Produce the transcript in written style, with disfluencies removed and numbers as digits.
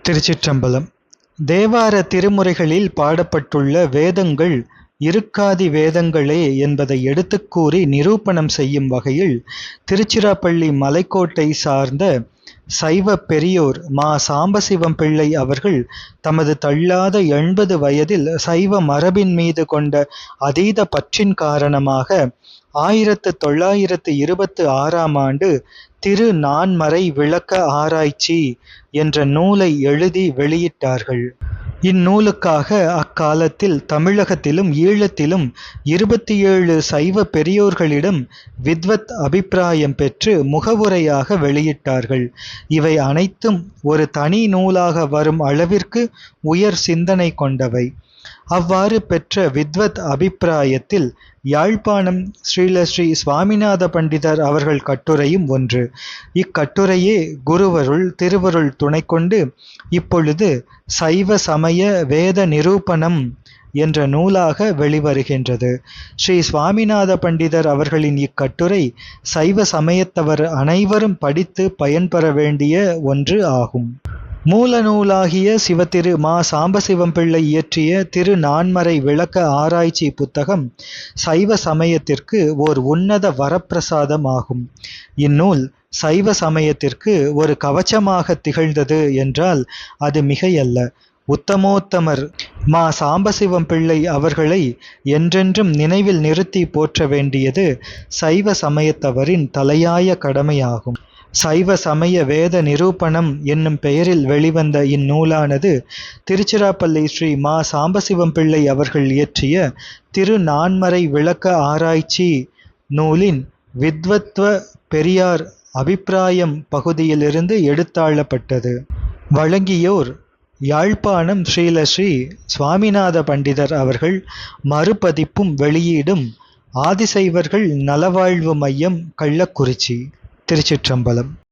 திருச்சிற்றம்பலம். தேவார திருமுறைகளில் பாடப்பட்டுள்ள வேதங்கள் இருக்காதி வேதங்களே என்பதை எடுத்துக் கூறி நிரூபணம் செய்யும் வகையில் திருச்சிராப்பள்ளி மலைக்கோட்டை சார்ந்த சைவ பெரியோர் மா சாம்பசிவம் பிள்ளை அவர்கள் தமது தள்ளாத 80 வயதில் சைவ மரபின் மீது கொண்ட அதீத பற்றின் காரணமாக 1926ஆம் ஆண்டு திரு நான்மறை விளக்க ஆராய்ச்சி என்ற நூலை எழுதி வெளியிட்டார்கள். இந்நூலுக்காக அக்காலத்தில் தமிழகத்திலும் ஈழத்திலும் 27 சைவ பெரியோர்களிடம் வித்வத் அபிப்பிராயம் பெற்று முகவுரையாக வெளியிட்டார்கள். இவை அனைத்தும் ஒரு தனி நூலாக வரும் அளவிற்கு உயர் சிந்தனை கொண்டவை. அவ்வாறு பெற்ற வித்வத் அபிப்பிராயத்தில் யாழ்ப்பாணம் ஸ்ரீ சுவாமிநாத பண்டிதர் அவர்கள் கட்டுரையும் ஒன்று. இக்கட்டுரையே குருவருள் திருவருள் துணை கொண்டு இப்பொழுது சைவ சமய வேத நிரூபணம் என்ற நூலாக வெளிவருகின்றது. ஸ்ரீ சுவாமிநாத பண்டிதர் அவர்களின் இக்கட்டுரை சைவ சமயத்தவர் அனைவரும் படித்து பயன்பெற வேண்டிய ஒன்று ஆகும். மூல நூலாகிய சிவத்திரு மா சாம்பசிவம் பிள்ளை இயற்றிய திரு நான்மறை விளக்க ஆராய்ச்சி புத்தகம் சைவ சமயத்திற்கு ஓர் உன்னத வரப்பிரசாதம் ஆகும். இந்நூல் சைவ சமயத்திற்கு ஒரு கவச்சமாக திகழ்ந்தது என்றால் அது மிகையல்ல. உத்தமோத்தமர் மா சாம்பசிவம் பிள்ளை அவர்களை என்றென்றும் நினைவில் நிறுத்தி போற்ற வேண்டியது சைவ சமயத்தவரின் தலையாய கடமையாகும். சைவ சமய வேத நிரூபணம் என்னும் பெயரில் வெளிவந்த இந்நூலானது திருச்சிராப்பள்ளி ஸ்ரீ மா சாம்பசிவம் பிள்ளை அவர்கள் இயற்றிய திரு நான்மறை விளக்க ஆராய்ச்சி நூலின் வித்வத்வ பெரியார் அபிப்பிராயம் பகுதியிலிருந்து எடுத்தாளப்பட்டது. வழங்கியோர் யாழ்ப்பாணம் ஸ்ரீ சுவாமிநாத பண்டிதர் அவர்கள். மறுபதிப்பும் வெளியீடும் ஆதிசைவர்கள் நலவாழ்வு மையம், கள்ளக்குறிச்சி. திருச்சிற்றம்பலம்.